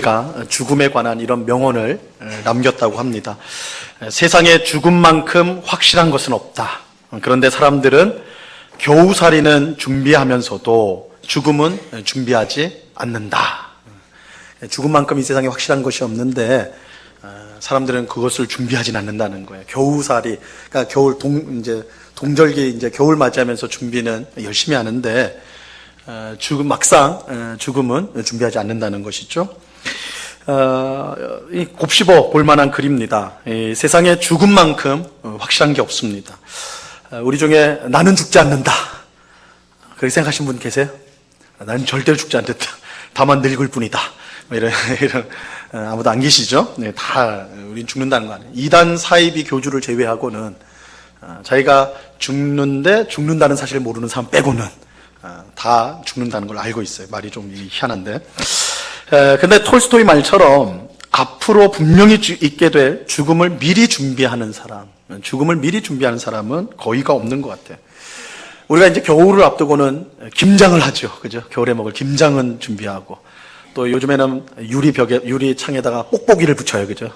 아이가 죽음에 관한 이런 명언을 남겼다고 합니다. 세상에 죽음만큼 확실한 것은 없다. 그런데 사람들은 겨우살이는 준비하면서도 죽음은 준비하지 않는다. 죽음만큼 이 세상에 확실한 것이 없는데 사람들은 그것을 준비하진 않는다는 거예요. 겨우살이, 그러니까 동절기 이제 겨울 맞이하면서 준비는 열심히 하는데 막상 죽음은 준비하지 않는다는 것이죠. 곱씹어 볼 만한 글입니다. 세상에 죽음만큼 확실한 게 없습니다. 우리 중에 나는 죽지 않는다, 그렇게 생각하신 분 계세요? 나는 절대로 죽지 않는다, 다만 늙을 뿐이다, 이런 아무도 안 계시죠? 네, 다 우린 죽는다는 거 아니에요. 이단 사이비 교주를 제외하고는 자기가 죽는다는 사실을 모르는 사람 빼고는 다 죽는다는 걸 알고 있어요. 말이 좀 희한한데. 근데 톨스토이 말처럼 앞으로 분명히 있게 될 죽음을 미리 준비하는 사람은 거의가 없는 것 같아요. 우리가 이제 겨울을 앞두고는 김장을 하죠. 그죠? 겨울에 먹을 김장은 준비하고, 또 요즘에는 유리창에다가 뽁뽁이를 붙여요. 그죠?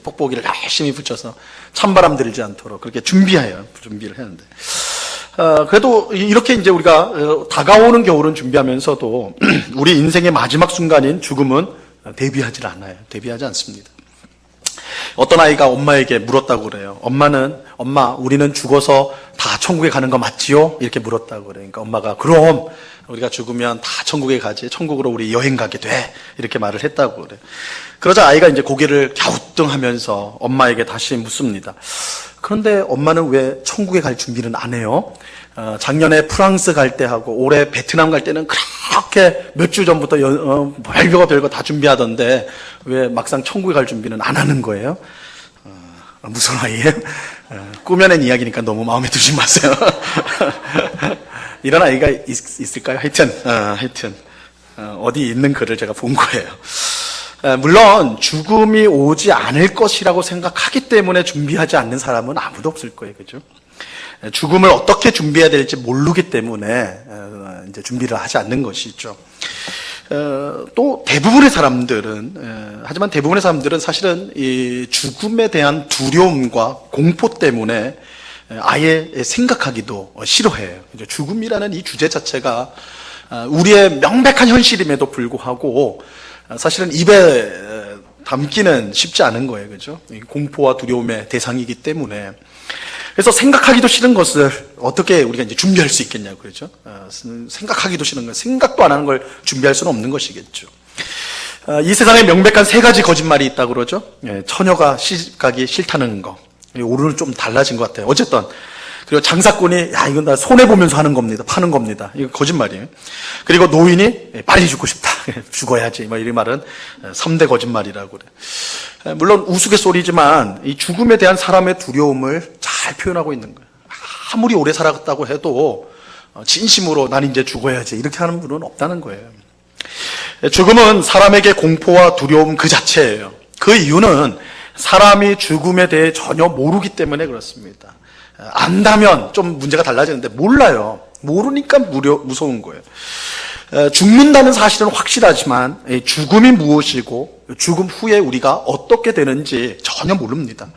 뽁뽁이를 열심히 붙여서 찬바람 들지 않도록 그렇게 준비를 하는데. 그래도 이렇게 이제 우리가 다가오는 겨울은 준비하면서도 우리 인생의 마지막 순간인 죽음은 대비하지 않습니다. 어떤 아이가 엄마에게 물었다고 그래요. 엄마, 우리는 죽어서 다 천국에 가는 거 맞지요? 이렇게 물었다고 그래요. 그러니까 엄마가, 그럼 우리가 죽으면 다 천국에 가지, 천국으로 우리 여행 가게 돼, 이렇게 말을 했다고 그래요. 그러자 아이가 이제 고개를 갸우뚱하면서 엄마에게 다시 묻습니다. 그런데 엄마는 왜 천국에 갈 준비는 안 해요? 작년에 프랑스 갈 때 하고 올해 베트남 갈 때는 그렇게 몇 주 전부터 별거 다 준비하던데 왜 막상 천국에 갈 준비는 안 하는 거예요? 무슨 아이예요? 꾸며낸 이야기니까 너무 마음에 두지 마세요. 이런 아이가 있을까요? 하여튼 어디 있는 글을 제가 본 거예요. 물론 죽음이 오지 않을 것이라고 생각하기 때문에 준비하지 않는 사람은 아무도 없을 거예요. 그죠? 죽음을 어떻게 준비해야 될지 모르기 때문에 이제 준비를 하지 않는 것이죠. 또 하지만 대부분의 사람들은 사실은 이 죽음에 대한 두려움과 공포 때문에 아예 생각하기도 싫어해요. 죽음이라는 이 주제 자체가 우리의 명백한 현실임에도 불구하고 사실은 입에 담기는 쉽지 않은 거예요. 그죠? 공포와 두려움의 대상이기 때문에. 그래서 생각하기도 싫은 것을 어떻게 우리가 이제 준비할 수 있겠냐고, 그러죠? 생각하기도 싫은 것, 생각도 안 하는 걸 준비할 수는 없는 것이겠죠. 이 세상에 명백한 3가지 거짓말이 있다고 그러죠? 처녀가 시집가기 싫다는 거. 오늘은 좀 달라진 것 같아요. 어쨌든. 그리고 장사꾼이, 이건 다 손해보면서 파는 겁니다. 이거 거짓말이에요. 그리고 노인이 빨리 죽고 싶다. 죽어야지. 이런 말은 3대 거짓말이라고 그래요. 물론 우스갯소리지만 이 죽음에 대한 사람의 두려움을 잘 표현하고 있는 거예요. 아무리 오래 살았다고 해도 진심으로 난 이제 죽어야지 이렇게 하는 분은 없다는 거예요. 죽음은 사람에게 공포와 두려움 그 자체예요. 그 이유는 사람이 죽음에 대해 전혀 모르기 때문에 그렇습니다. 안다면 좀 문제가 달라지는데 몰라요. 모르니까 무서운 거예요. 죽는다는 사실은 확실하지만 죽음이 무엇이고 죽음 후에 우리가 어떻게 되는지 전혀 모릅니다.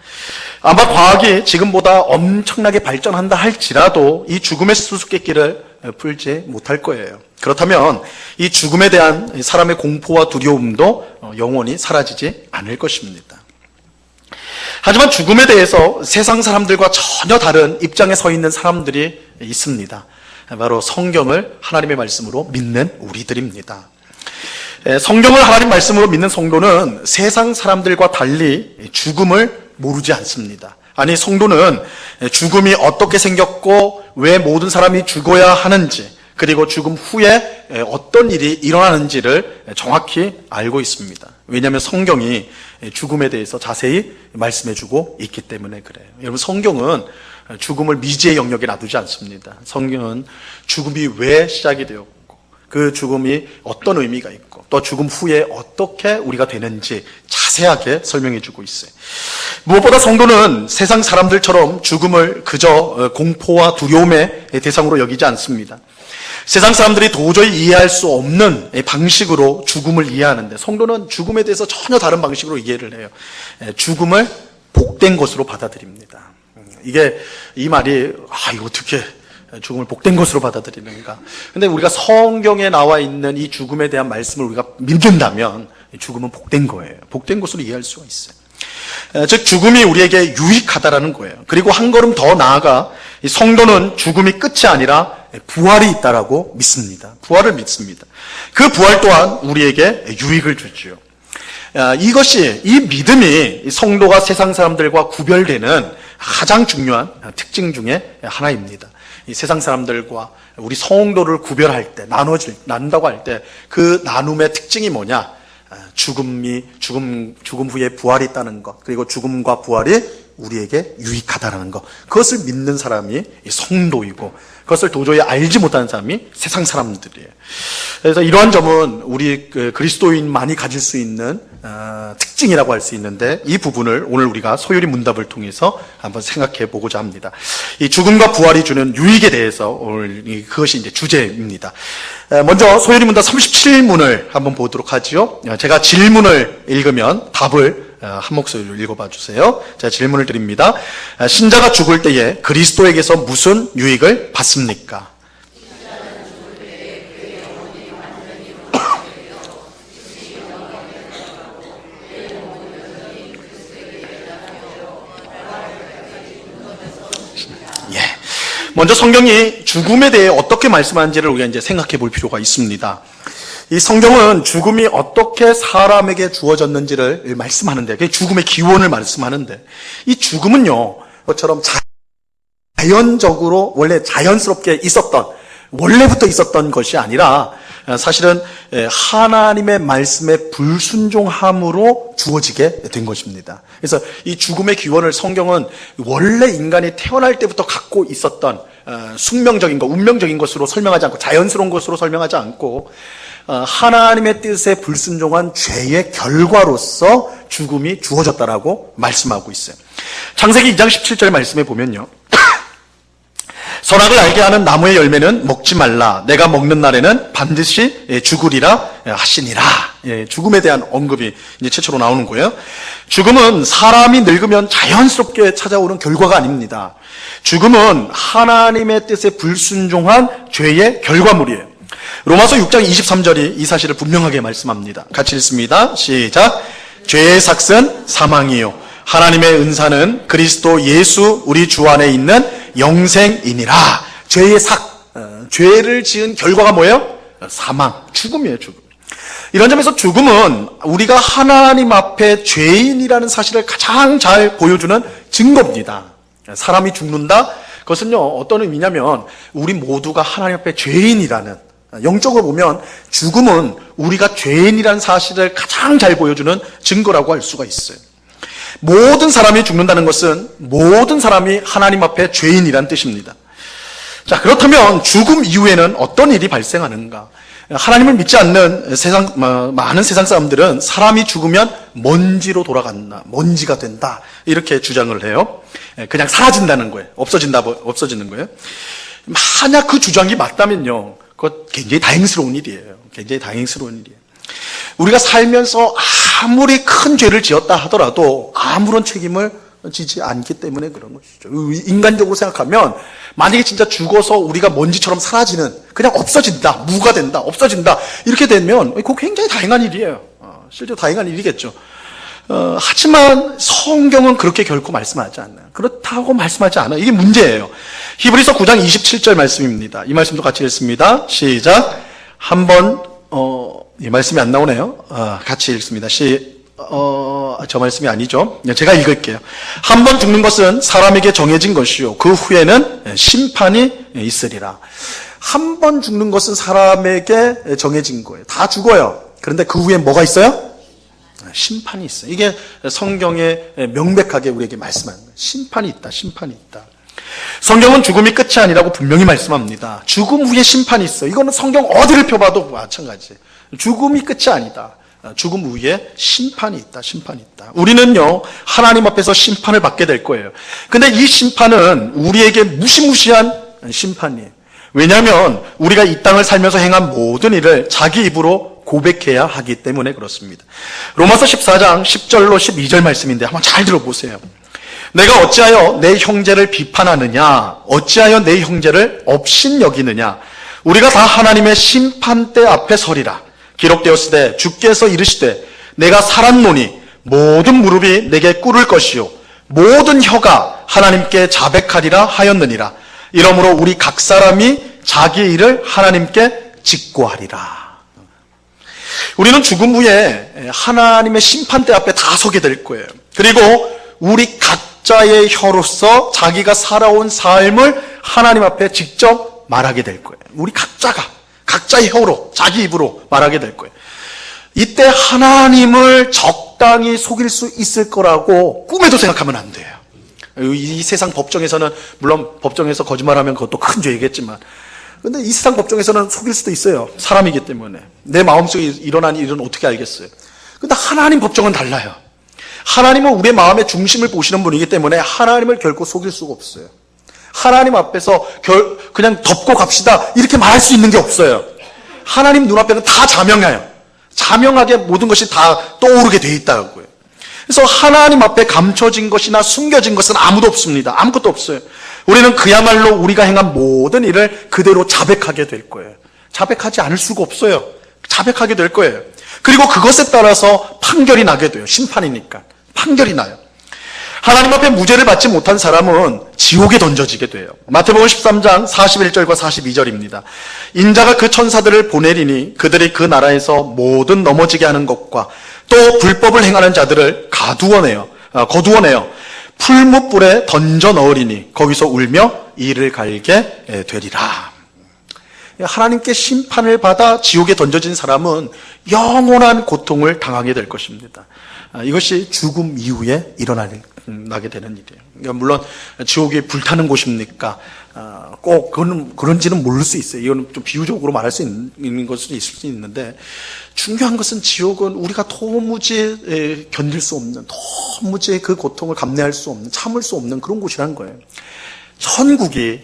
아마 과학이 지금보다 엄청나게 발전한다 할지라도 이 죽음의 수수께끼를 풀지 못할 거예요. 그렇다면 이 죽음에 대한 사람의 공포와 두려움도 영원히 사라지지 않을 것입니다. 하지만 죽음에 대해서 세상 사람들과 전혀 다른 입장에 서 있는 사람들이 있습니다. 바로 성경을 하나님의 말씀으로 믿는 우리들입니다. 성경을 하나님 말씀으로 믿는 성도는 세상 사람들과 달리 죽음을 모르지 않습니다. 아니, 성도는 죽음이 어떻게 생겼고 왜 모든 사람이 죽어야 하는지, 그리고 죽음 후에 어떤 일이 일어나는지를 정확히 알고 있습니다. 왜냐하면 성경이 죽음에 대해서 자세히 말씀해주고 있기 때문에 그래요. 여러분, 성경은 죽음을 미지의 영역에 놔두지 않습니다. 성경은 죽음이 왜 시작이 되었고 그 죽음이 어떤 의미가 있고 또 죽음 후에 어떻게 우리가 되는지 자세하게 설명해주고 있어요. 무엇보다 성도는 세상 사람들처럼 죽음을 그저 공포와 두려움의 대상으로 여기지 않습니다. 세상 사람들이 도저히 이해할 수 없는 방식으로 죽음을 이해하는데 성도는 죽음에 대해서 전혀 다른 방식으로 이해를 해요. 죽음을 복된 것으로 받아들입니다. 이 말이 이거 어떻게 죽음을 복된 것으로 받아들이는가? 근데 우리가 성경에 나와 있는 이 죽음에 대한 말씀을 우리가 믿는다면 죽음은 복된 거예요. 복된 것으로 이해할 수가 있어요. 즉 죽음이 우리에게 유익하다라는 거예요. 그리고 한 걸음 더 나아가 성도는 죽음이 끝이 아니라 부활이 있다라고 믿습니다. 부활을 믿습니다. 그 부활 또한 우리에게 유익을 주죠. 이 믿음이 성도가 세상 사람들과 구별되는 가장 중요한 특징 중에 하나입니다. 이 세상 사람들과 우리 성도를 구별할 때, 나눈다고 할 때 그 나눔의 특징이 뭐냐? 죽음 후에 부활이 있다는 것, 그리고 죽음과 부활이 우리에게 유익하다는 것, 그것을 믿는 사람이 성도이고 그것을 도저히 알지 못하는 사람이 세상 사람들이에요. 그래서 이러한 점은 우리 그리스도인만이 가질 수 있는 특징이라고 할 수 있는데, 이 부분을 오늘 우리가 소요리 문답을 통해서 한번 생각해 보고자 합니다. 이 죽음과 부활이 주는 유익에 대해서 오늘 그것이 이제 주제입니다. 먼저 소요리 문답 37문을 한번 보도록 하죠. 제가 질문을 읽으면 답을 한 목소리로 읽어봐 주세요. 제가 질문을 드립니다. 신자가 죽을 때에 그리스도에게서 무슨 유익을 받습니까? 먼저 성경이 죽음에 대해 어떻게 말씀하는지를 우리가 이제 생각해 볼 필요가 있습니다. 이 성경은 죽음이 어떻게 사람에게 주어졌는지를 말씀하는데, 그게 죽음의 기원을 말씀하는데, 이 죽음은요, 그것처럼 자연적으로 원래 자연스럽게 원래부터 있었던 것이 아니라 사실은 하나님의 말씀에 불순종함으로 주어지게 된 것입니다. 그래서 이 죽음의 기원을 성경은 원래 인간이 태어날 때부터 갖고 있었던 숙명적인 것, 운명적인 것으로 설명하지 않고, 자연스러운 것으로 설명하지 않고, 하나님의 뜻에 불순종한 죄의 결과로서 죽음이 주어졌다라고 말씀하고 있어요. 창세기 2장 17절 말씀에 보면요, 선악을 알게 하는 나무의 열매는 먹지 말라. 내가 먹는 날에는 반드시 죽으리라 하시니라. 죽음에 대한 언급이 이제 최초로 나오는 거예요. 죽음은 사람이 늙으면 자연스럽게 찾아오는 결과가 아닙니다. 죽음은 하나님의 뜻에 불순종한 죄의 결과물이에요. 로마서 6장 23절이 이 사실을 분명하게 말씀합니다. 같이 읽습니다. 시작. 죄의 삭은 사망이요, 하나님의 은사는 그리스도 예수 우리 주 안에 있는 영생이니라. 죄의 죄를 지은 결과가 뭐예요? 사망, 죽음이에요, 죽음. 이런 점에서 죽음은 우리가 하나님 앞에 죄인이라는 사실을 가장 잘 보여주는 증거입니다. 사람이 죽는다? 그것은요, 어떤 의미냐면 우리 모두가 하나님 앞에 죄인이라는, 영적으로 보면 죽음은 우리가 죄인이라는 사실을 가장 잘 보여주는 증거라고 할 수가 있어요. 모든 사람이 죽는다는 것은 모든 사람이 하나님 앞에 죄인이란 뜻입니다. 자, 그렇다면 죽음 이후에는 어떤 일이 발생하는가? 하나님을 믿지 않는 많은 세상 사람들은 사람이 죽으면 먼지로 돌아간다, 먼지가 된다, 이렇게 주장을 해요. 그냥 사라진다는 거예요. 없어지는 거예요. 만약 그 주장이 맞다면요, 그것 굉장히 다행스러운 일이에요. 굉장히 다행스러운 일이에요. 우리가 살면서 아무리 큰 죄를 지었다 하더라도 아무런 책임을 지지 않기 때문에 그런 것이죠. 인간적으로 생각하면 만약에 진짜 죽어서 우리가 먼지처럼 사라지는, 그냥 없어진다, 무가 된다, 없어진다, 이렇게 되면 그거 굉장히 다행한 일이에요. 실제로 다행한 일이겠죠. 하지만 성경은 그렇게 결코 말씀하지 않아요. 그렇다고 말씀하지 않아요. 이게 문제예요. 히브리서 9장 27절 말씀입니다. 이 말씀도 같이 읽습니다. 시작. 이 말씀이 안 나오네요. 같이 읽습니다. 저 말씀이 아니죠. 제가 읽을게요. 한 번 죽는 것은 사람에게 정해진 것이요, 그 후에는 심판이 있으리라. 한 번 죽는 것은 사람에게 정해진 거예요. 다 죽어요. 그런데 그 후에 뭐가 있어요? 심판이 있어요. 이게 성경에 명백하게 우리에게 말씀하는 거예요. 심판이 있다, 심판이 있다. 성경은 죽음이 끝이 아니라고 분명히 말씀합니다. 죽음 후에 심판이 있어. 이거는 성경 어디를 펴봐도 마찬가지예요. 죽음이 끝이 아니다. 죽음 후에 심판이 있다, 심판이 있다. 우리는요, 하나님 앞에서 심판을 받게 될 거예요. 근데 이 심판은 우리에게 무시무시한 심판이에요. 왜냐하면 우리가 이 땅을 살면서 행한 모든 일을 자기 입으로 고백해야 하기 때문에 그렇습니다. 로마서 14장 10절로 12절 말씀인데 한번 잘 들어보세요. 내가 어찌하여 내 형제를 비판하느냐? 어찌하여 내 형제를 업신여기느냐? 우리가 다 하나님의 심판대 앞에 서리라. 기록되었으되 주께서 이르시되 내가 살았노니 모든 무릎이 내게 꿇을 것이요 모든 혀가 하나님께 자백하리라 하였느니라. 이러므로 우리 각 사람이 자기 일을 하나님께 직고하리라. 우리는 죽음 후에 하나님의 심판대 앞에 다 서게 될 거예요. 그리고 우리 각자의 혀로서 자기가 살아온 삶을 하나님 앞에 직접 말하게 될 거예요. 우리 각자가 각자의 혀로 자기 입으로 말하게 될 거예요. 이때 하나님을 적당히 속일 수 있을 거라고 꿈에도 생각하면 안 돼요. 이 세상 법정에서는 물론 법정에서 거짓말하면 그것도 큰 죄이겠지만 근데 이 세상 법정에서는 속일 수도 있어요. 사람이기 때문에. 내 마음속에 일어난 일은 어떻게 알겠어요? 근데 하나님 법정은 달라요. 하나님은 우리의 마음의 중심을 보시는 분이기 때문에 하나님을 결코 속일 수가 없어요. 하나님 앞에서 그냥 덮고 갑시다 이렇게 말할 수 있는 게 없어요. 하나님 눈앞에는 다 자명해요. 자명하게 모든 것이 다 떠오르게 돼 있다고요. 그래서 하나님 앞에 감춰진 것이나 숨겨진 것은 아무도 없습니다. 아무것도 없어요. 우리는 그야말로 우리가 행한 모든 일을 그대로 자백하게 될 거예요. 자백하지 않을 수가 없어요. 자백하게 될 거예요. 그리고 그것에 따라서 판결이 나게 돼요. 심판이니까. 판결이 나요. 하나님 앞에 무죄를 받지 못한 사람은 지옥에 던져지게 돼요. 마태복음 13장 41절과 42절입니다. 인자가 그 천사들을 보내리니 그들이 그 나라에서 모든 넘어지게 하는 것과 또 불법을 행하는 자들을 거두어내어 풀무불에 던져 넣으리니 거기서 울며 이를 갈게 되리라. 하나님께 심판을 받아 지옥에 던져진 사람은 영원한 고통을 당하게 될 것입니다. 이것이 죽음 이후에 일어나게 되는 일이에요. 그러니까 물론 지옥이 불타는 곳입니까? 꼭 그런지는 모를 수 있어요. 이거는 좀 비유적으로 말할 수 있는 것도 있을 수 있는데 중요한 것은 지옥은 우리가 도무지 견딜 수 없는, 도무지 그 고통을 감내할 수 없는, 참을 수 없는 그런 곳이라는 거예요. 천국이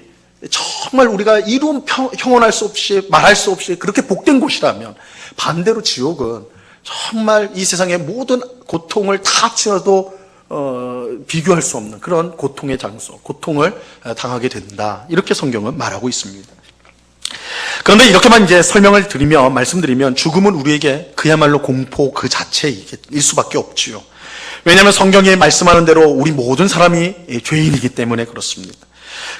정말 우리가 이루 형언할 수 없이 말할 수 없이 그렇게 복된 곳이라면 반대로 지옥은 정말 이 세상의 모든 고통을 다 합쳐도 비교할 수 없는 그런 고통의 장소, 고통을 당하게 된다. 이렇게 성경은 말하고 있습니다. 그런데 이렇게만 이제 설명을 말씀드리면 죽음은 우리에게 그야말로 공포 그 자체일 수밖에 없지요. 왜냐하면 성경이 말씀하는 대로 우리 모든 사람이 죄인이기 때문에 그렇습니다.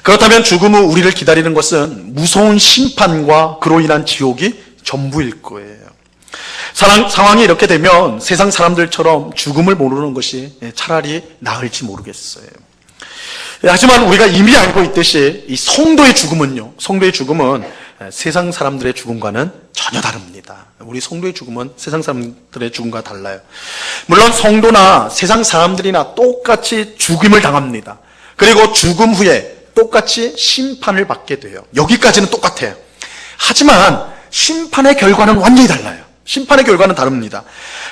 그렇다면 죽음 후 우리를 기다리는 것은 무서운 심판과 그로 인한 지옥이 전부일 거예요. 상황이 이렇게 되면 세상 사람들처럼 죽음을 모르는 것이 차라리 나을지 모르겠어요. 하지만 우리가 이미 알고 있듯이 이 성도의 죽음은 세상 사람들의 죽음과는 전혀 다릅니다. 우리 성도의 죽음은 세상 사람들의 죽음과 달라요. 물론 성도나 세상 사람들이나 똑같이 죽임을 당합니다. 그리고 죽음 후에 똑같이 심판을 받게 돼요. 여기까지는 똑같아요. 하지만 심판의 결과는 완전히 달라요. 심판의 결과는 다릅니다.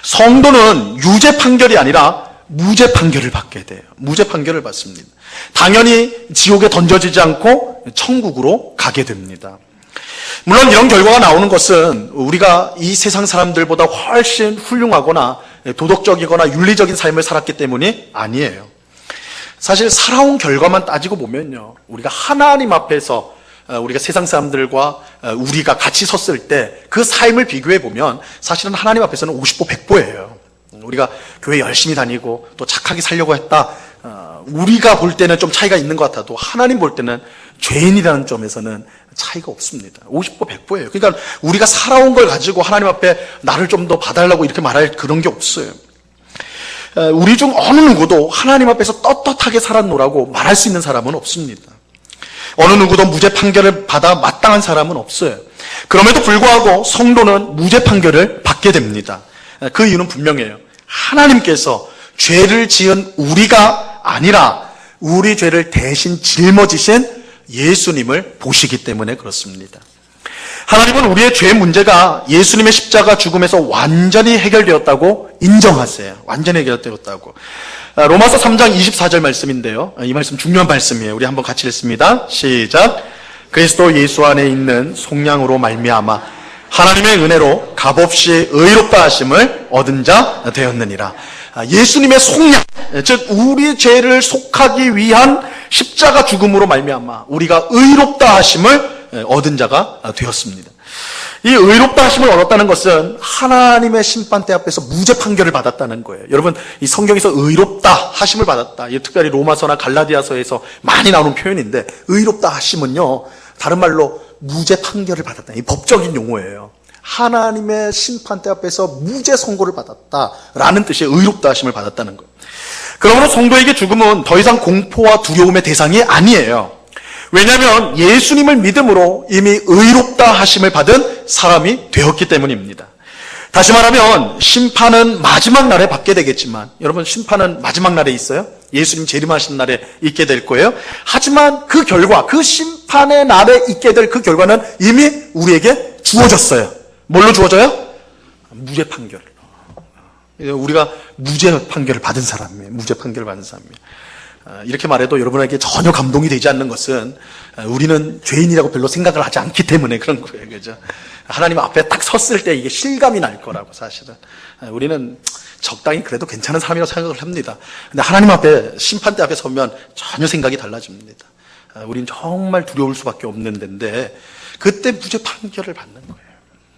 성도는 유죄 판결이 아니라 무죄 판결을 받게 돼요. 무죄 판결을 받습니다. 당연히 지옥에 던져지지 않고 천국으로 가게 됩니다. 물론 이런 결과가 나오는 것은 우리가 이 세상 사람들보다 훨씬 훌륭하거나 도덕적이거나 윤리적인 삶을 살았기 때문이 아니에요. 사실 살아온 결과만 따지고 보면요, 우리가 하나님 앞에서 우리가 세상 사람들과 우리가 같이 섰을 때 그 삶을 비교해 보면 사실은 하나님 앞에서는 50보 100보예요. 우리가 교회 열심히 다니고 또 착하게 살려고 했다. 우리가 볼 때는 좀 차이가 있는 것 같아도 하나님 볼 때는 죄인이라는 점에서는 차이가 없습니다. 50보 100보예요. 그러니까 우리가 살아온 걸 가지고 하나님 앞에 나를 좀 더 봐달라고 이렇게 말할 그런 게 없어요. 우리 중 어느 누구도 하나님 앞에서 떳떳하게 살았노라고 말할 수 있는 사람은 없습니다. 어느 누구도 무죄 판결을 받아 마땅한 사람은 없어요. 그럼에도 불구하고 성도는 무죄 판결을 받게 됩니다. 그 이유는 분명해요. 하나님께서 죄를 지은 우리가 아니라 우리 죄를 대신 짊어지신 예수님을 보시기 때문에 그렇습니다. 하나님은 우리의 죄 문제가 예수님의 십자가 죽음에서 완전히 해결되었다고 인정하세요. 완전히 해결되었다고. 로마서 3장 24절 말씀인데요. 이 말씀 중요한 말씀이에요. 우리 한번 같이 읽습니다. 시작. 그리스도 예수 안에 있는 속량으로 말미암아 하나님의 은혜로 값없이 의롭다 하심을 얻은 자 되었느니라. 예수님의 속량, 즉 우리 죄를 속하기 위한 십자가 죽음으로 말미암아 우리가 의롭다 하심을 얻은 자가 되었습니다. 이 의롭다 하심을 얻었다는 것은 하나님의 심판대 앞에서 무죄 판결을 받았다는 거예요. 여러분, 이 성경에서 의롭다 하심을 받았다, 특별히 로마서나 갈라디아서에서 많이 나오는 표현인데, 의롭다 하심은요, 다른 말로 무죄 판결을 받았다, 이 법적인 용어예요. 하나님의 심판대 앞에서 무죄 선고를 받았다라는 뜻의 의롭다 하심을 받았다는 거예요. 그러므로 성도에게 죽음은 더 이상 공포와 두려움의 대상이 아니에요. 왜냐하면 예수님을 믿음으로 이미 의롭다 하심을 받은 사람이 되었기 때문입니다. 다시 말하면 심판은 마지막 날에 받게 되겠지만, 여러분, 심판은 마지막 날에 있어요? 예수님 재림하신 날에 있게 될 거예요. 하지만 그 결과, 그 심판의 날에 있게 될 그 결과는 이미 우리에게 주어졌어요. 뭘로 주어져요? 무죄 판결. 우리가 무죄 판결을 받은 사람이에요. 무죄 판결을 받은 사람이에요. 이렇게 말해도 여러분에게 전혀 감동이 되지 않는 것은 우리는 죄인이라고 별로 생각을 하지 않기 때문에 그런 거예요. 그죠? 하나님 앞에 딱 섰을 때 이게 실감이 날 거라고, 사실은. 우리는 적당히 그래도 괜찮은 사람이라고 생각을 합니다. 근데 하나님 앞에, 심판대 앞에 서면 전혀 생각이 달라집니다. 우린 정말 두려울 수밖에 없는 데인데, 그때 무죄 판결을 받는 거예요.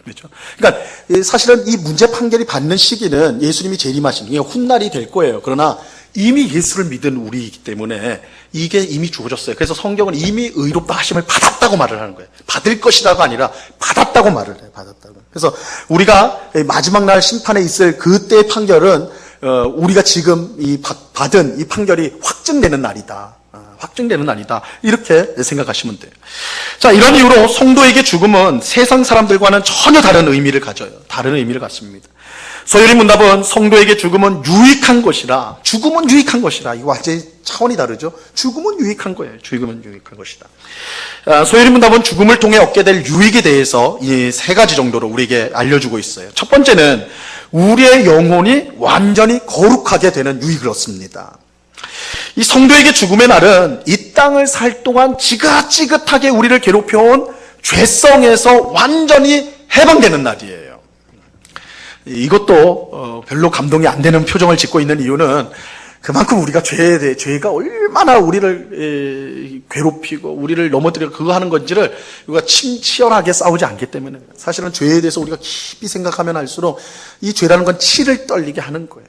그렇죠? 그러니까 사실은 이 무죄 판결이 받는 시기는 예수님이 재림하신 훗날이 될 거예요. 그러나 이미 예수를 믿은 우리이기 때문에 이게 이미 주어졌어요. 그래서 성경은 이미 의롭다 하심을 받았다고 말을 하는 거예요. 받을 것이다가 아니라 받았다고 말을 해요. 받았다고. 그래서 우리가 마지막 날 심판에 있을 그때의 판결은 우리가 지금 받은 이 판결이 확증되는 날이다. 확증되는 날이다. 이렇게 생각하시면 돼요. 자, 이런 이유로 성도에게 죽음은 세상 사람들과는 전혀 다른 의미를 가져요. 다른 의미를 갖습니다. 소요리 문답은 성도에게 죽음은 유익한 것이라, 죽음은 유익한 것이라. 이거 완전히 차원이 다르죠. 죽음은 유익한 거예요. 죽음은 유익한 것이다. 소요리 문답은 죽음을 통해 얻게 될 유익에 대해서 이 세 가지 정도로 우리에게 알려주고 있어요. 첫 번째는 우리의 영혼이 완전히 거룩하게 되는 유익을 얻습니다. 이 성도에게 죽음의 날은 이 땅을 살 동안 지긋지긋하게 우리를 괴롭혀온 죄성에서 완전히 해방되는 날이에요. 이것도 별로 감동이 안 되는 표정을 짓고 있는 이유는 그만큼 우리가 죄가 얼마나 우리를 괴롭히고 우리를 넘어뜨리고 그거 하는 건지를 우리가 치열하게 싸우지 않기 때문에, 사실은 죄에 대해서 우리가 깊이 생각하면 할수록 이 죄라는 건 치를 떨리게 하는 거예요.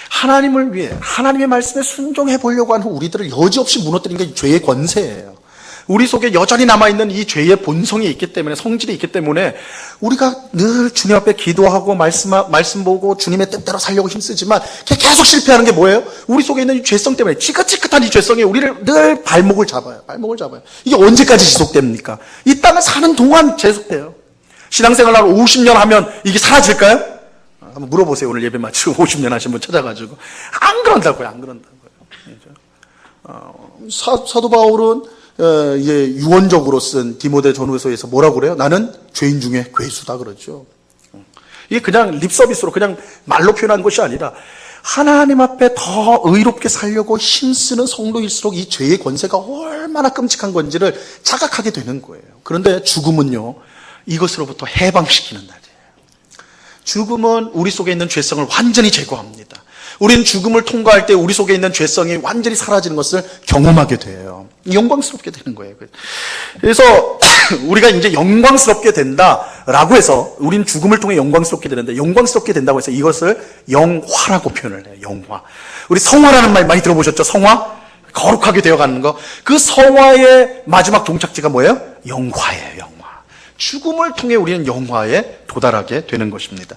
하나님을 위해 하나님의 말씀에 순종해 보려고 하는 우리들을 여지없이 무너뜨린 게 죄의 권세예요. 우리 속에 여전히 남아있는 이 죄의 본성이 있기 때문에, 성질이 있기 때문에 우리가 늘 주님 앞에 기도하고 말씀 보고 주님의 뜻대로 살려고 힘쓰지만 계속 실패하는 게 뭐예요? 우리 속에 있는 이 죄성 때문에, 지긋지긋한 이 죄성이 우리를 늘 발목을 잡아요. 이게 언제까지 지속됩니까? 이 땅을 사는 동안 계속돼요. 신앙생활을 50년 하면 이게 사라질까요? 한번 물어보세요. 오늘 예배 마치고 50년 하신 분 찾아가지고. 안 그런다고요. 사도 바울은 이제 유언적으로 쓴 디모데 전후서에서 뭐라고 그래요? 나는 죄인 중에 괴수다 그러죠. 이게 그냥 립서비스로 그냥 말로 표현한 것이 아니라 하나님 앞에 더 의롭게 살려고 힘쓰는 성도일수록 이 죄의 권세가 얼마나 끔찍한 건지를 자각하게 되는 거예요. 그런데 죽음은요, 이것으로부터 해방시키는 날이에요. 죽음은 우리 속에 있는 죄성을 완전히 제거합니다. 우리는 죽음을 통과할 때 우리 속에 있는 죄성이 완전히 사라지는 것을 경험하게 돼요. 영광스럽게 되는 거예요. 그래서 우리가 이제 영광스럽게 된다라고 해서, 우리는 죽음을 통해 영광스럽게 되는데, 영광스럽게 된다고 해서 이것을 영화라고 표현을 해요. 영화. 우리 성화라는 말 많이 들어보셨죠? 성화? 거룩하게 되어가는 거. 그 성화의 마지막 종착지가 뭐예요? 영화예요. 영화. 죽음을 통해 우리는 영화에 도달하게 되는 것입니다.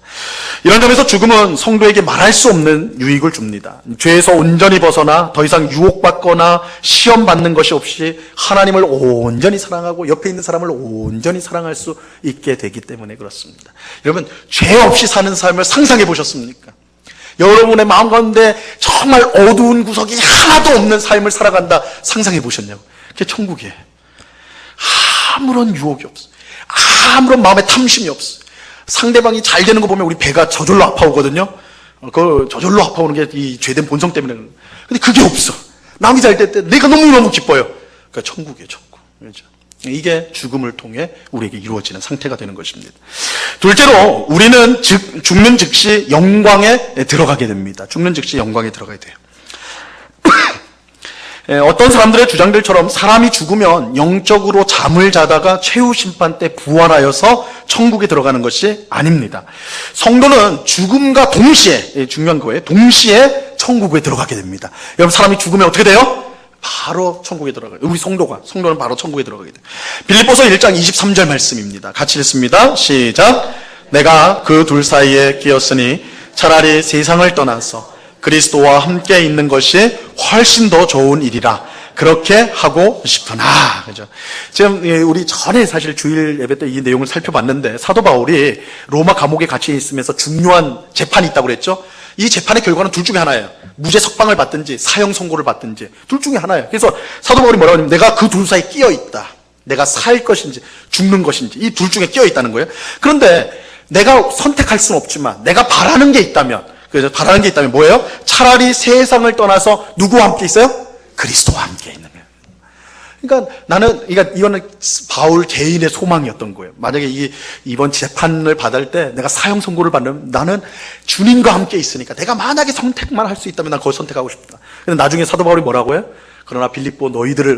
이런 점에서 죽음은 성도에게 말할 수 없는 유익을 줍니다. 죄에서 온전히 벗어나 더 이상 유혹받거나 시험받는 것이 없이 하나님을 온전히 사랑하고 옆에 있는 사람을 온전히 사랑할 수 있게 되기 때문에 그렇습니다. 여러분, 죄 없이 사는 삶을 상상해 보셨습니까? 여러분의 마음 가운데 정말 어두운 구석이 하나도 없는 삶을 살아간다 상상해 보셨냐고. 그게 천국이에요. 아무런 유혹이 없어. 아무런 마음에 탐심이 없어. 상대방이 잘 되는 거 보면 우리 배가 저절로 아파오거든요. 그 저절로 아파오는 게 이 죄된 본성 때문에. 근데 그게 없어. 남이 잘 될 때 내가 너무너무 기뻐요. 그러니까 천국이에요, 천국. 그렇죠? 이게 죽음을 통해 우리에게 이루어지는 상태가 되는 것입니다. 둘째로 우리는 죽는 즉시 영광에 들어가게 됩니다. 죽는 즉시 영광에 들어가게 돼요. 어떤 사람들의 주장들처럼 사람이 죽으면 영적으로 잠을 자다가 최후 심판 때 부활하여서 천국에 들어가는 것이 아닙니다. 성도는 죽음과 동시에, 중요한 거예요, 동시에 천국에 들어가게 됩니다. 여러분, 사람이 죽으면 어떻게 돼요? 바로 천국에 들어가요. 우리 성도는 바로 천국에 들어가게 돼요. 빌립보서 1장 23절 말씀입니다. 같이 읽습니다. 시작. 내가 그 둘 사이에 끼었으니 차라리 세상을 떠나서 그리스도와 함께 있는 것이 훨씬 더 좋은 일이라 그렇게 하고 싶으나. 그죠? 지금 우리 전에 사실 주일 예배 때 이 내용을 살펴봤는데, 사도 바울이 로마 감옥에 갇혀 있으면서 중요한 재판이 있다고 그랬죠? 이 재판의 결과는 둘 중에 하나예요. 무죄 석방을 받든지 사형 선고를 받든지 둘 중에 하나예요. 그래서 사도 바울이 뭐라고 하냐면, 내가 그 둘 사이에 끼어 있다. 내가 살 것인지 죽는 것인지 이 둘 중에 끼어 있다는 거예요. 그런데 내가 선택할 수는 없지만 내가 바라는 게 있다면, 그래서 바라는 게 있다면 뭐예요? 차라리 세상을 떠나서 누구와 함께 있어요? 그리스도와 함께 있는 거예요. 그러니까 이거는 바울 개인의 소망이었던 거예요. 만약에 이번 재판을 받을 때 내가 사형 선고를 받으면 나는 주님과 함께 있으니까 내가 만약에 선택만 할 수 있다면 난 그걸 선택하고 싶다. 근데 나중에 사도 바울이 뭐라고 해요? 그러나 빌립보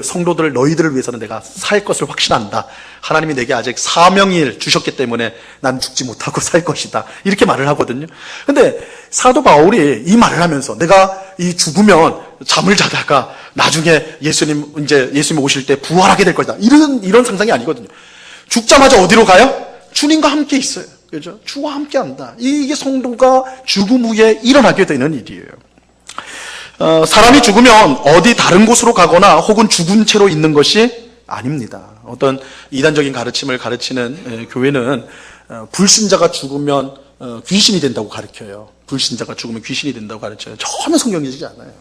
성도들을 위해서는 내가 살 것을 확신한다. 하나님이 내게 아직 사명을 주셨기 때문에 난 죽지 못하고 살 것이다. 이렇게 말을 하거든요. 근데 사도 바울이 이 말을 하면서 내가 이 죽으면 잠을 자다가 나중에 예수님 오실 때 부활하게 될 것이다. 이런 상상이 아니거든요. 죽자마자 어디로 가요? 주님과 함께 있어요. 그죠? 주와 함께 한다. 이게 성도가 죽음 후에 일어나게 되는 일이에요. 사람이 죽으면 어디 다른 곳으로 가거나 혹은 죽은 채로 있는 것이 아닙니다. 어떤 이단적인 가르침을 가르치는 교회는 불신자가 죽으면 귀신이 된다고 가르쳐요. 불신자가 죽으면 귀신이 된다고 가르쳐요. 전혀 성경적이지 않아요.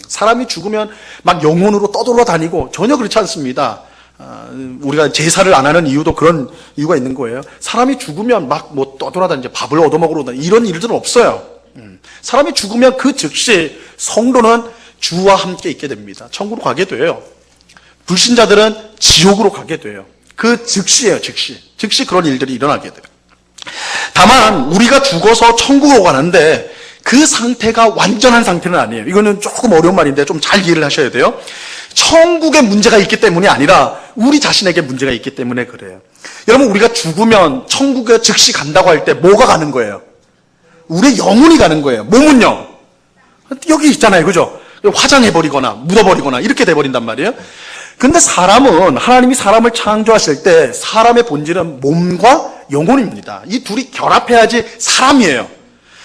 사람이 죽으면 막 영혼으로 떠돌아 다니고 전혀 그렇지 않습니다. 우리가 제사를 안 하는 이유도 그런 이유가 있는 거예요. 사람이 죽으면 막 뭐 떠돌아다니지, 밥을 얻어먹으러 다니지, 이런 일들은 없어요. 사람이 죽으면 그 즉시 성도는 주와 함께 있게 됩니다. 천국으로 가게 돼요. 불신자들은 지옥으로 가게 돼요. 그 즉시예요, 즉시 그런 일들이 일어나게 돼요. 다만 우리가 죽어서 천국으로 가는데 그 상태가 완전한 상태는 아니에요. 이거는 조금 어려운 말인데 좀 잘 이해를 하셔야 돼요. 천국에 문제가 있기 때문이 아니라 우리 자신에게 문제가 있기 때문에 그래요. 여러분, 우리가 죽으면 천국에 즉시 간다고 할 때 뭐가 가는 거예요? 우리의 영혼이 가는 거예요. 몸은요? 여기 있잖아요. 그죠? 화장해버리거나 묻어버리거나 이렇게 돼버린단 말이에요. 근데 사람은, 하나님이 사람을 창조하실 때 사람의 본질은 몸과 영혼입니다. 이 둘이 결합해야지 사람이에요.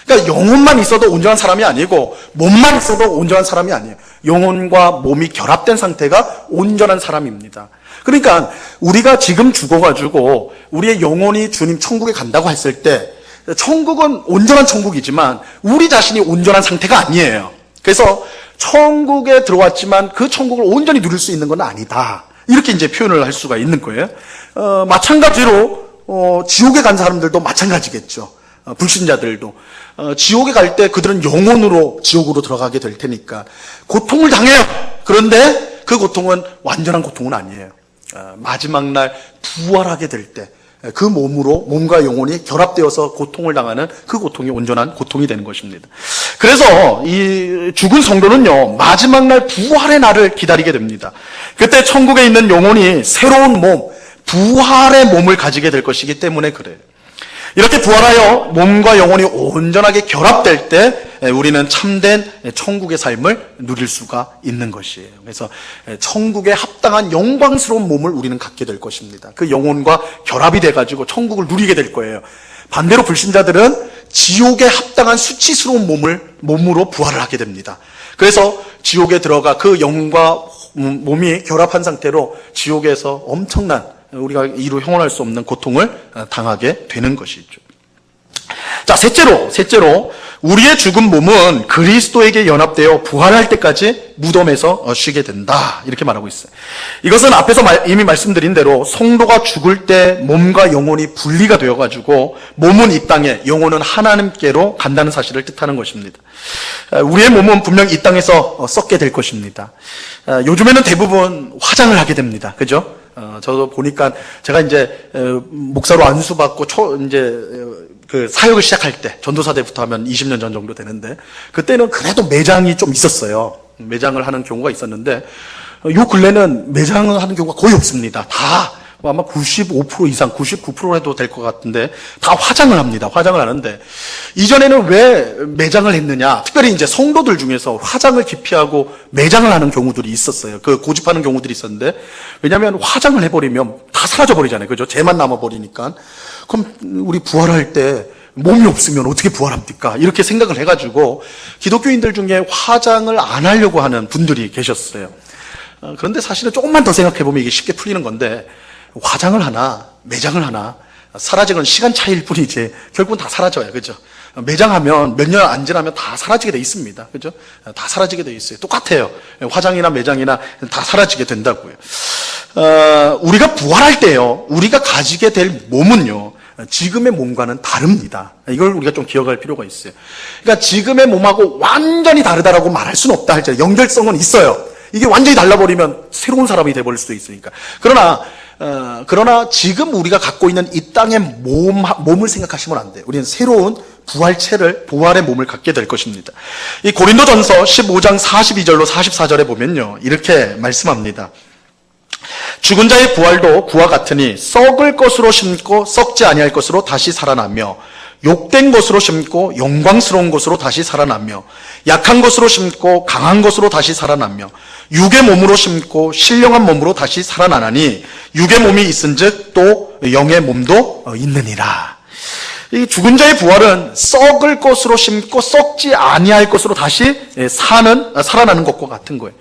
그러니까 영혼만 있어도 온전한 사람이 아니고 몸만 있어도 온전한 사람이 아니에요. 영혼과 몸이 결합된 상태가 온전한 사람입니다. 그러니까 우리가 지금 죽어가지고 우리의 영혼이 주님 천국에 간다고 했을 때 천국은 온전한 천국이지만 우리 자신이 온전한 상태가 아니에요. 그래서 천국에 들어왔지만 그 천국을 온전히 누릴 수 있는 건 아니다. 이렇게 이제 표현을 할 수가 있는 거예요. 마찬가지로 지옥에 간 사람들도 마찬가지겠죠. 불신자들도 지옥에 갈 때 그들은 영혼으로 지옥으로 들어가게 될 테니까 고통을 당해요. 그런데 그 고통은 완전한 고통은 아니에요. 마지막 날 부활하게 될 때 그 몸과 영혼이 결합되어서 고통을 당하는 그 고통이 온전한 고통이 되는 것입니다. 그래서 이 죽은 성도는요, 마지막 날 부활의 날을 기다리게 됩니다. 그때 천국에 있는 영혼이 새로운 몸, 부활의 몸을 가지게 될 것이기 때문에 그래요. 이렇게 부활하여 몸과 영혼이 온전하게 결합될 때 우리는 참된 천국의 삶을 누릴 수가 있는 것이에요. 그래서 천국에 합당한 영광스러운 몸을 우리는 갖게 될 것입니다. 그 영혼과 결합이 돼가지고 천국을 누리게 될 거예요. 반대로 불신자들은 지옥에 합당한 수치스러운 몸으로 부활을 하게 됩니다. 그래서 지옥에 들어가 그 영과 몸이 결합한 상태로 지옥에서 엄청난, 우리가 이루 형언할 수 없는 고통을 당하게 되는 것이죠. 자, 셋째로 우리의 죽은 몸은 그리스도에게 연합되어 부활할 때까지 무덤에서 쉬게 된다. 이렇게 말하고 있어요. 이것은 앞에서 이미 말씀드린 대로 성도가 죽을 때 몸과 영혼이 분리가 되어가지고 몸은 이 땅에, 영혼은 하나님께로 간다는 사실을 뜻하는 것입니다. 우리의 몸은 분명 이 땅에서 썩게 될 것입니다. 요즘에는 대부분 화장을 하게 됩니다. 그죠? 저도 보니까 제가 이제 목사로 안수받고 그 사역을 시작할 때, 전도사대부터 하면 20년 전 정도 되는데, 그때는 그래도 매장이 좀 있었어요. 매장을 하는 경우가 있었는데, 요 근래는 매장을 하는 경우가 거의 없습니다. 다 아마 95% 이상, 99% 해도 될 것 같은데 다 화장을 합니다. 화장을 하는데, 이전에는 왜 매장을 했느냐? 특별히 이제 성도들 중에서 화장을 기피하고 매장을 하는 경우들이 있었어요. 그 고집하는 경우들이 있었는데, 왜냐하면 화장을 해버리면 다 사라져 버리잖아요. 그죠? 죄만 남아 버리니까. 그럼 우리 부활할 때 몸이 없으면 어떻게 부활합니까? 이렇게 생각을 해가지고 기독교인들 중에 화장을 안 하려고 하는 분들이 계셨어요. 그런데 사실은 조금만 더 생각해보면 이게 쉽게 풀리는 건데, 화장을 하나 매장을 하나 사라진 건 시간 차이일 뿐이지 결국은 다 사라져요. 그죠? 매장하면 몇 년 안 지나면 다 사라지게 돼 있습니다. 그죠? 다 사라지게 돼 있어요. 똑같아요. 화장이나 매장이나 다 사라지게 된다고요. 우리가 부활할 때요, 우리가 가지게 될 몸은요, 지금의 몸과는 다릅니다. 이걸 우리가 좀 기억할 필요가 있어요. 그러니까 지금의 몸하고 완전히 다르다라고 말할 수는 없다 할지라도 연결성은 있어요. 이게 완전히 달라버리면 새로운 사람이 돼버릴 수도 있으니까. 그러나 지금 우리가 갖고 있는 이 땅의 몸을 생각하시면 안 돼요. 우리는 새로운 부활의 몸을 갖게 될 것입니다. 이 고린도전서 15장 42절로 44절에 보면요, 이렇게 말씀합니다. 죽은 자의 부활도 그와 같으니 썩을 것으로 심고 썩지 아니할 것으로 다시 살아나며, 욕된 것으로 심고 영광스러운 것으로 다시 살아나며, 약한 것으로 심고 강한 것으로 다시 살아나며, 육의 몸으로 심고 신령한 몸으로 다시 살아나나니 육의 몸이 있은즉 또 영의 몸도 있느니라. 이 죽은 자의 부활은 썩을 것으로 심고 썩지 아니할 것으로 다시 살아나는 것과 같은 거예요.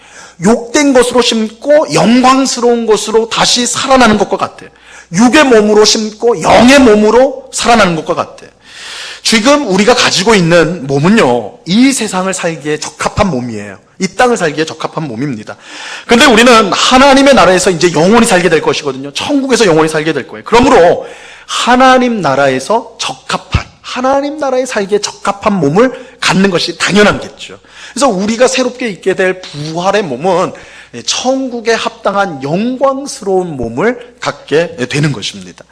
욕된 것으로 심고 영광스러운 것으로 다시 살아나는 것과 같아요. 육의 몸으로 심고 영의 몸으로 살아나는 것과 같아요. 지금 우리가 가지고 있는 몸은요, 이 세상을 살기에 적합한 몸이에요. 이 땅을 살기에 적합한 몸입니다. 그런데 우리는 하나님의 나라에서 이제 영원히 살게 될 것이거든요. 천국에서 영원히 살게 될 거예요. 그러므로 하나님 나라에서 하나님 나라에 살기에 적합한 몸을 갖는 것이 당연하겠죠. 그래서 우리가 새롭게 있게 될 부활의 몸은 천국에 합당한 영광스러운 몸을 갖게 되는 것입니다.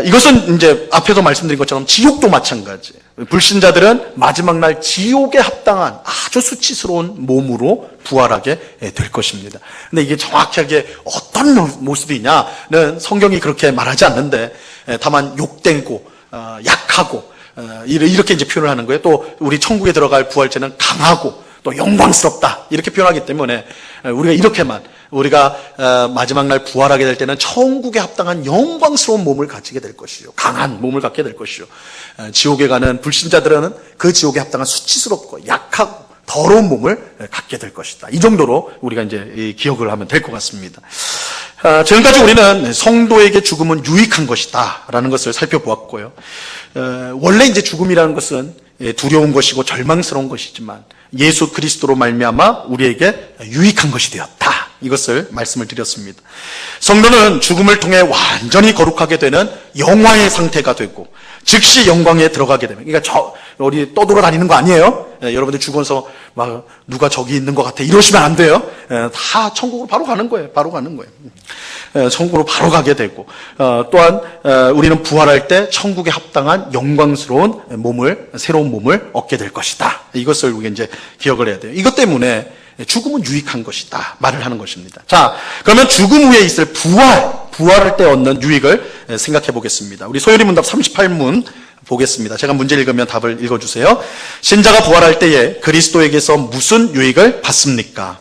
이것은 이제 앞에도 말씀드린 것처럼 지옥도 마찬가지예요. 불신자들은 마지막 날 지옥에 합당한 아주 수치스러운 몸으로 부활하게 될 것입니다. 근데 이게 정확하게 어떤 모습이냐는 성경이 그렇게 말하지 않는데, 다만 욕되고 약하고 이렇게 이제 표현을 하는 거예요. 또 우리 천국에 들어갈 부활체는 강하고 또 영광스럽다 이렇게 표현하기 때문에 우리가 마지막 날 부활하게 될 때는 천국에 합당한 영광스러운 몸을 가지게 될 것이요, 강한 몸을 갖게 될 것이요, 지옥에 가는 불신자들은 그 지옥에 합당한 수치스럽고 약하고 더러운 몸을 갖게 될 것이다. 이 정도로 우리가 이제 기억을 하면 될 것 같습니다. 지금까지 우리는 성도에게 죽음은 유익한 것이다 라는 것을 살펴보았고요. 원래 이제 죽음이라는 것은 두려운 것이고 절망스러운 것이지만 예수 그리스도로 말미암아 우리에게 유익한 것이 되었다, 이것을 말씀을 드렸습니다. 성도는 죽음을 통해 완전히 거룩하게 되는 영화의 상태가 되고 즉시 영광에 들어가게 되면, 그러니까 우리 떠돌아다니는 거 아니에요? 여러분들 죽어서 막 누가 저기 있는 것 같아 이러시면 안 돼요. 다 천국으로 바로 가는 거예요. 천국으로 바로 가게 되고, 또한 우리는 부활할 때 천국에 합당한 영광스러운 새로운 몸을 얻게 될 것이다. 이것을 우리가 이제 기억을 해야 돼요. 이것 때문에 죽음은 유익한 것이다 말을 하는 것입니다. 자, 그러면 죽음 후에 있을 부활할 때 얻는 유익을 생각해 보겠습니다. 우리 소요리 문답 38문 보겠습니다. 제가 문제 읽으면 답을 읽어주세요. 신자가 부활할 때에 그리스도에게서 무슨 유익을 받습니까?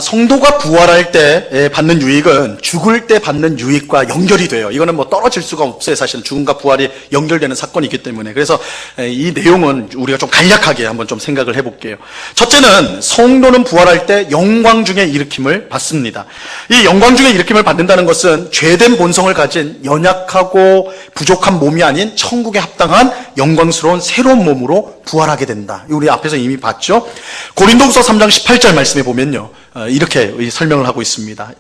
성도가 부활할 때 받는 유익은 죽을 때 받는 유익과 연결이 돼요. 이거는 뭐 떨어질 수가 없어요. 사실은 죽음과 부활이 연결되는 사건이기 때문에. 그래서 이 내용은 우리가 좀 간략하게 한번 좀 생각을 해볼게요. 첫째는 성도는 부활할 때 영광 중의 일으킴을 받습니다. 이 영광 중의 일으킴을 받는다는 것은 죄된 본성을 가진 연약하고 부족한 몸이 아닌 천국에 합당한 영광스러운 새로운 몸으로 부활하게 된다. 우리 앞에서 이미 봤죠. 고린도후서 3장 18절 말씀해 보면요, 이렇게 설명을 하고 있습니다.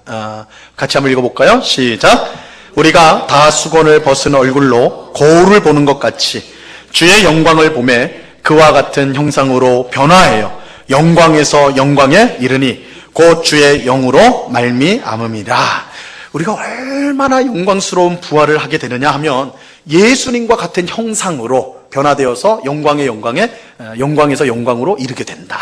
같이 한번 읽어볼까요? 시작. 우리가 다 수건을 벗은 얼굴로 거울을 보는 것 같이 주의 영광을 보매 그와 같은 형상으로 변화하여 영광에서 영광에 이르니 곧 주의 영으로 말미암음이라. 우리가 얼마나 영광스러운 부활을 하게 되느냐 하면 예수님과 같은 형상으로 변화되어서 영광에서 영광으로 이르게 된다.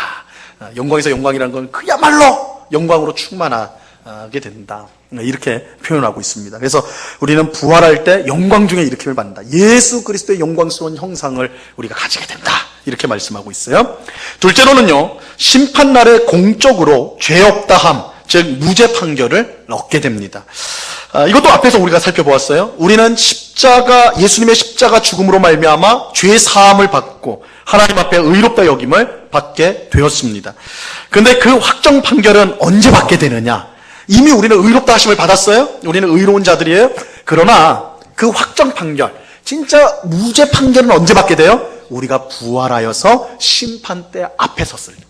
영광에서 영광이라는 건 그야말로 영광으로 충만하게 된다. 이렇게 표현하고 있습니다. 그래서 우리는 부활할 때 영광 중에 일으킴을 받는다. 예수 그리스도의 영광스러운 형상을 우리가 가지게 된다. 이렇게 말씀하고 있어요. 둘째로는요, 심판날에 공적으로 죄 없다함, 즉 무죄 판결을 얻게 됩니다. 이것도 앞에서 우리가 살펴보았어요. 우리는 예수님의 십자가 죽음으로 말미암아 죄 사함을 받고 하나님 앞에 의롭다 여김을 받게 되었습니다. 그런데 그 확정 판결은 언제 받게 되느냐? 이미 우리는 의롭다 하심을 받았어요. 우리는 의로운 자들이에요. 그러나 그 확정 판결, 진짜 무죄 판결은 언제 받게 돼요? 우리가 부활하여서 심판대 앞에 섰을 때.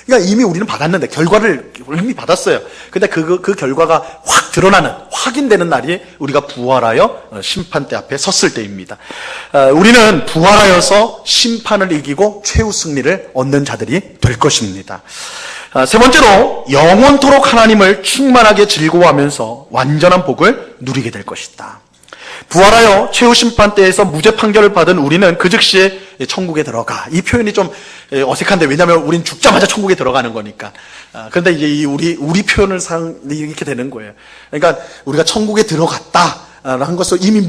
그러니까 이미 우리는 받았는데, 결과를 이미 받았어요. 근데 그 결과가 확 드러나는, 확인되는 날이 우리가 부활하여 심판대 앞에 섰을 때입니다. 우리는 부활하여서 심판을 이기고 최후 승리를 얻는 자들이 될 것입니다. 세 번째로, 영원토록 하나님을 충만하게 즐거워하면서 완전한 복을 누리게 될 것이다. 부활하여 최후 심판대에서 무죄 판결을 받은 우리는 그 즉시 천국에 들어가. 이 표현이 좀 어색한데, 왜냐하면 우린 죽자마자 천국에 들어가는 거니까. 그런데 이제 우리 표현을 이렇게 되는 거예요. 그러니까 우리가 천국에 들어갔다라는 것을 이미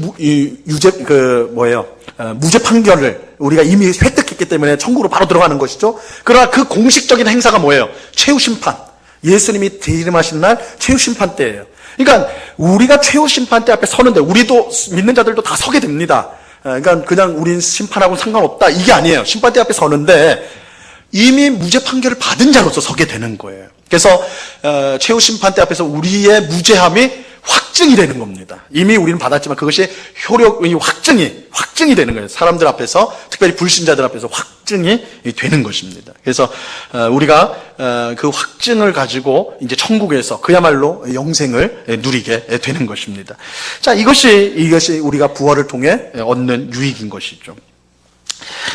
무죄 판결을 우리가 이미 획득했기 때문에 천국으로 바로 들어가는 것이죠. 그러나 그 공식적인 행사가 뭐예요? 최후 심판. 예수님이 대림하신 날 최후 심판 때예요. 그러니까 우리가 최후 심판대 앞에 서는데, 우리도 믿는 자들도 다 서게 됩니다. 그러니까 그냥 우린 심판하고는 상관없다, 이게 아니에요. 심판대 앞에 서는데 이미 무죄 판결을 받은 자로서 서게 되는 거예요. 그래서 최후 심판대 앞에서 우리의 무죄함이 확증이 되는 겁니다. 이미 우리는 받았지만 그것이 확증이 되는 거예요. 사람들 앞에서, 특별히 불신자들 앞에서 확증이 되는 것입니다. 그래서 우리가 그 확증을 가지고 이제 천국에서 그야말로 영생을 누리게 되는 것입니다. 자, 이것이 우리가 부활을 통해 얻는 유익인 것이죠.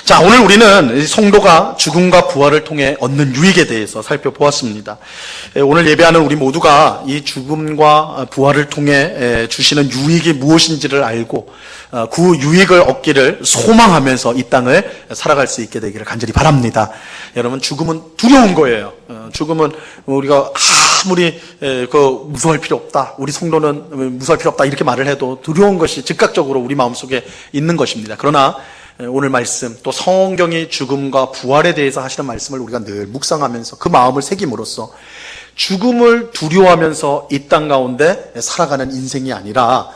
자, 오늘 우리는 성도가 죽음과 부활을 통해 얻는 유익에 대해서 살펴보았습니다. 오늘 예배하는 우리 모두가 이 죽음과 부활을 통해 주시는 유익이 무엇인지를 알고 그 유익을 얻기를 소망하면서 이 땅을 살아갈 수 있게 되기를 간절히 바랍니다. 여러분, 죽음은 두려운 거예요. 죽음은 우리가 아무리 무서워할 필요 없다, 우리 성도는 무서워할 필요 없다, 이렇게 말을 해도 두려운 것이 즉각적으로 우리 마음속에 있는 것입니다. 그러나 오늘 말씀, 또 성경이 죽음과 부활에 대해서 하시는 말씀을 우리가 늘 묵상하면서 그 마음을 새김으로써 죽음을 두려워하면서 이 땅 가운데 살아가는 인생이 아니라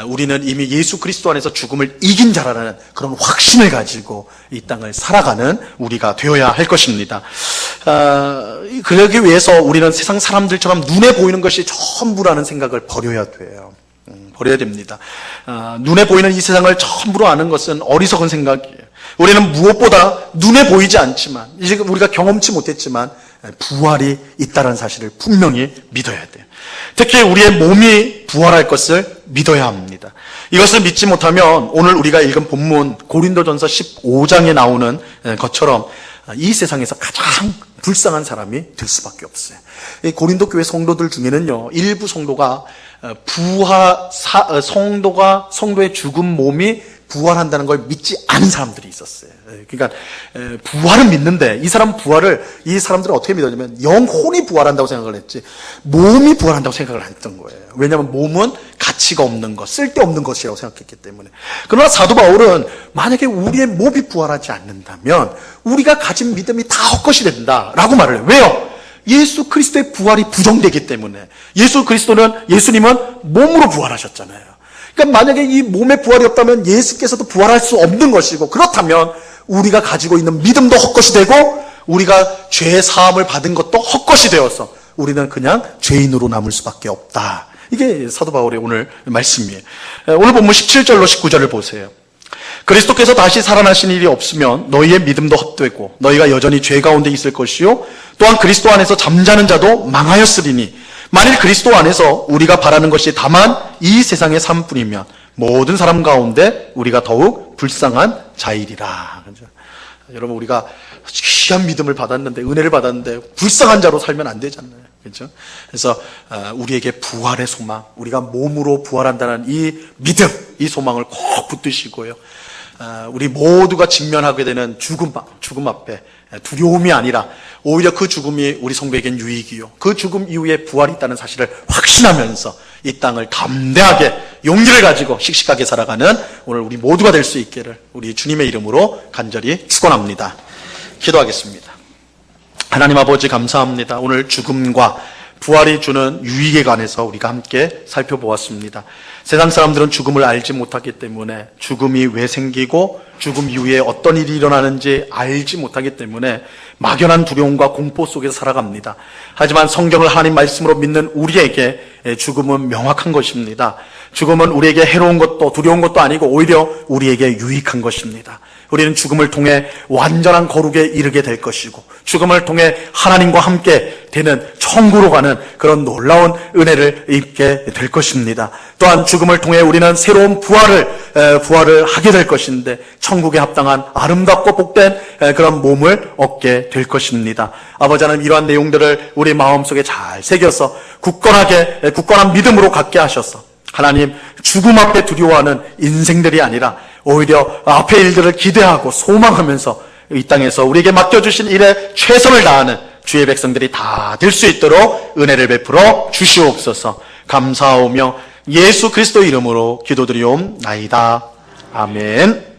우리는 이미 예수 그리스도 안에서 죽음을 이긴 자라는 그런 확신을 가지고 이 땅을 살아가는 우리가 되어야 할 것입니다. 그러기 위해서 우리는 세상 사람들처럼 눈에 보이는 것이 전부라는 생각을 버려야 돼요. 버려야 됩니다. 눈에 보이는 이 세상을 전부로 아는 것은 어리석은 생각이에요. 우리는 무엇보다 눈에 보이지 않지만, 이제 우리가 경험치 못했지만 부활이 있다는 사실을 분명히 믿어야 돼요. 특히 우리의 몸이 부활할 것을 믿어야 합니다. 이것을 믿지 못하면 오늘 우리가 읽은 본문 고린도전서 15장에 나오는 것처럼 이 세상에서 가장 불쌍한 사람이 될 수밖에 없어요. 이 고린도 교회 성도들 중에는요, 일부 성도가 성도의 죽은 몸이 부활한다는 걸 믿지 않은 사람들이 있었어요. 그러니까 부활은 믿는데 이 사람들은 어떻게 믿었냐면 영혼이 부활한다고 생각을 했지 몸이 부활한다고 생각을 안 했던 거예요. 왜냐하면 몸은 가치가 없는 것, 쓸데없는 것이라고 생각했기 때문에. 그러나 사도 바울은 만약에 우리의 몸이 부활하지 않는다면 우리가 가진 믿음이 다 헛것이 된다라고 말을 해요. 왜요? 예수 그리스도의 부활이 부정되기 때문에. 예수님은 몸으로 부활하셨잖아요. 그러니까 만약에 이 몸의 부활이 없다면 예수께서도 부활할 수 없는 것이고, 그렇다면 우리가 가지고 있는 믿음도 헛것이 되고 우리가 죄 사함을 받은 것도 헛것이 되어서 우리는 그냥 죄인으로 남을 수밖에 없다. 이게 사도 바울의 오늘 말씀이에요. 오늘 본문 17절로 19절을 보세요. 그리스도께서 다시 살아나신 일이 없으면 너희의 믿음도 헛되고 너희가 여전히 죄 가운데 있을 것이요 또한 그리스도 안에서 잠자는 자도 망하였으리니 만일 그리스도 안에서 우리가 바라는 것이 다만 이 세상의 삶뿐이면 모든 사람 가운데 우리가 더욱 불쌍한 자이리라. 그렇죠? 여러분, 우리가 귀한 믿음을 받았는데, 은혜를 받았는데 불쌍한 자로 살면 안 되잖아요. 그렇죠? 그래서 우리에게 부활의 소망, 우리가 몸으로 부활한다는 이 믿음, 이 소망을 꼭 붙드시고요. 우리 모두가 직면하게 되는 죽음 앞에 두려움이 아니라 오히려 그 죽음이 우리 성도에겐 유익이요, 그 죽음 이후에 부활이 있다는 사실을 확신하면서 이 땅을 담대하게 용기를 가지고 씩씩하게 살아가는 오늘 우리 모두가 될 수 있기를 우리 주님의 이름으로 간절히 축원합니다. 기도하겠습니다. 하나님 아버지, 감사합니다. 오늘 죽음과 부활이 주는 유익에 관해서 우리가 함께 살펴보았습니다. 세상 사람들은 죽음을 알지 못하기 때문에 죽음이 왜 생기고 죽음 이후에 어떤 일이 일어나는지 알지 못하기 때문에 막연한 두려움과 공포 속에서 살아갑니다. 하지만 성경을 하나님 말씀으로 믿는 우리에게 죽음은 명확한 것입니다. 죽음은 우리에게 해로운 것도 두려운 것도 아니고 오히려 우리에게 유익한 것입니다. 우리는 죽음을 통해 완전한 거룩에 이르게 될 것이고 죽음을 통해 하나님과 함께 되는 천국으로 가는 그런 놀라운 은혜를 입게 될 것입니다. 또한 죽음을 통해 우리는 새로운 부활을 하게 될 것인데 천국에 합당한 아름답고 복된 그런 몸을 얻게 될 것입니다. 아버지 하나님, 이러한 내용들을 우리 마음속에 잘 새겨서 굳건한 믿음으로 갖게 하셔서 하나님, 죽음 앞에 두려워하는 인생들이 아니라 오히려 앞의 일들을 기대하고 소망하면서 이 땅에서 우리에게 맡겨주신 일에 최선을 다하는 주의 백성들이 다 될 수 있도록 은혜를 베풀어 주시옵소서. 감사하오며 예수 그리스도 이름으로 기도드리옵나이다. 아멘.